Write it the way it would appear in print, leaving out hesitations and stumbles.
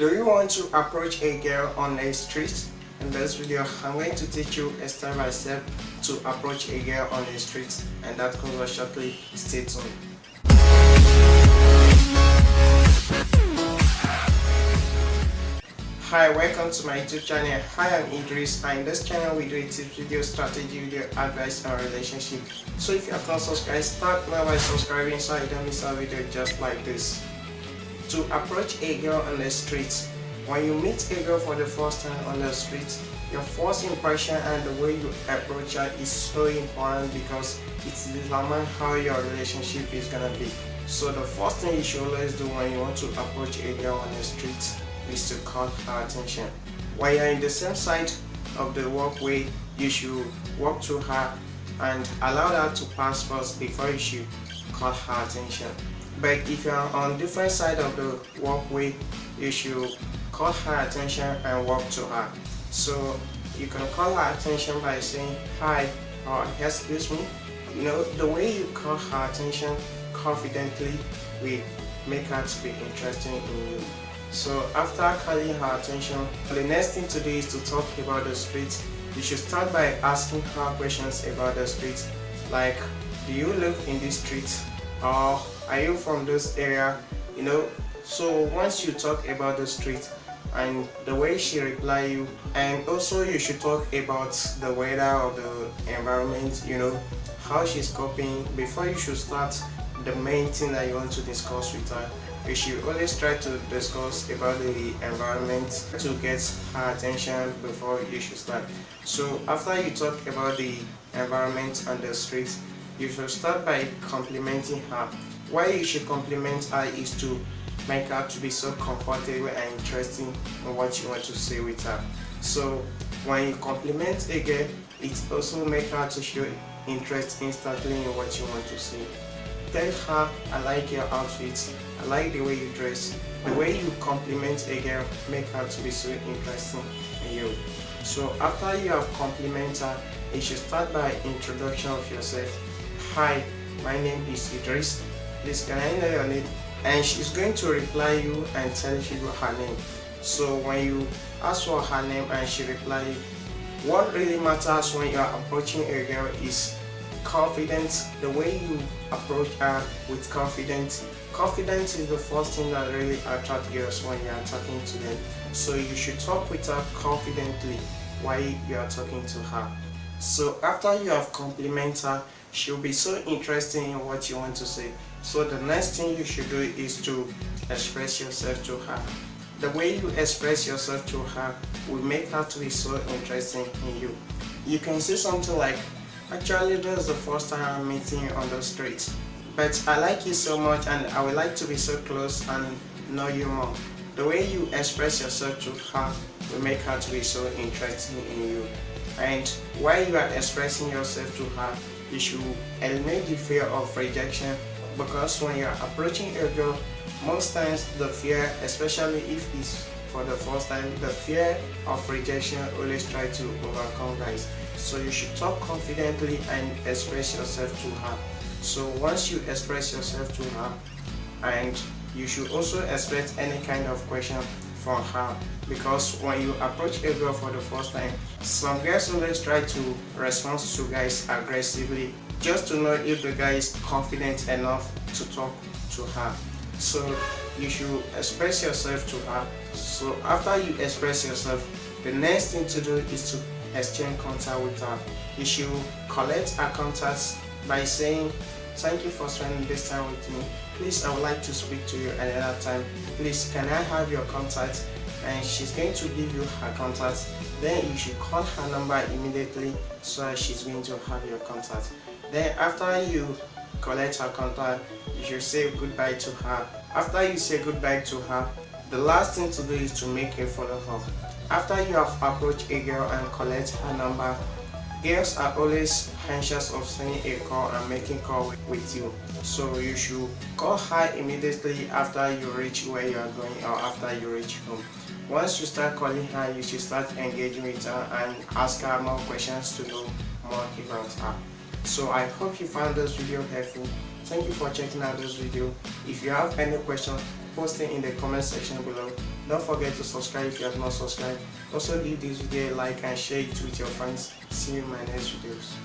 Do you want to approach a girl on a street? In this video, I'm going to teach you a step by step to approach a girl on a street, and that comes shortly. Stay tuned. Hi, welcome to my YouTube channel. Hi, I'm Idris, and in this channel we do a tips video, strategy video, advice on relationship. So if you have not subscribed, start now by subscribing so you don't miss a video just like this. To approach a girl on the street. When you meet a girl for the first time on the street, your first impression and the way you approach her is so important because it determines how your relationship is gonna be. So the first thing you should always do when you want to approach a girl on the street is to call her attention. While you're in the same side of the walkway, you should walk to her and allow her to pass first before you should call her attention. But if you're on different side of the walkway, you should call her attention and walk to her. So you can call her attention by saying hi or excuse me. You know, the way you call her attention confidently will make her to be interested in you. So after calling her attention, the next thing to do is to talk about the street. You should start by asking her questions about the street, like, do you live in this street, or are you from this area? You know, so once you talk about the street and the way she reply you, and also you should talk about the weather or the environment, you know, how she's coping before you should start the main thing that you want to discuss with her. You should always try to discuss about the environment to get her attention before you should start. So after you talk about the environment on the street, you should start by complimenting her. Why you should compliment her is to make her to be so comfortable and interesting in what you want to say with her. So when you compliment a girl, it also makes her to show interest instantly in what you want to say. Tell her, I like your outfit, I like the way you dress. The way you compliment a girl make her to be so interesting in you. So after you have complimented her, you should start by introduction of yourself. Hi, my name is Idris. Please can I know your name? And she's going to reply you and tell you her name. So when you ask for her name and she reply you, what really matters when you are approaching a girl is confidence. The way you approach her with confidence. Confidence is the first thing that really attracts girls when you are talking to them. So you should talk with her confidently while you are talking to her. So after you have complimented her, she'll be so interested in what you want to say. So the next thing you should do is to express yourself to her. The way you express yourself to her will make her to be so interested in you. You can say something like, actually this is the first time I'm meeting you on the street, but I like you so much and I would like to be so close and know you more. The way you express yourself to her will make her to be so interested in you. And while you are expressing yourself to her, you should eliminate the fear of rejection, because when you are approaching a girl, most times the fear, especially if it's for the first time, the fear of rejection always try to overcome guys. So you should talk confidently and express yourself to her. So once you express yourself to her, and you should also expect any kind of question from her, because when you approach a girl for the first time, some girls always try to respond to guys aggressively just to know if the guy is confident enough to talk to her. So you should express yourself to her. So after you express yourself, the next thing to do is to exchange contact with her. You should collect her contacts by saying, thank you for spending this time with me. Please, I would like to speak to you another time. Please, can I have your contact? And she's going to give you her contact. Then you should call her number immediately so that she's going to have your contact. Then after you collect her contact, you should say goodbye to her. After you say goodbye to her, the last thing to do is to make a follow-up. After you have approached a girl and collect her number, girls are always anxious of sending a call and making call with you. So you should call her immediately after you reach where you are going or after you reach home. Once you start calling her, you should start engaging with her and ask her more questions to know more about her. So I hope you found this video helpful. Thank you for checking out this video. If you have any questions, post it in the comment section below. Don't forget to subscribe if you have not subscribed. Also give this video a like and share it with your friends. See you in my next videos.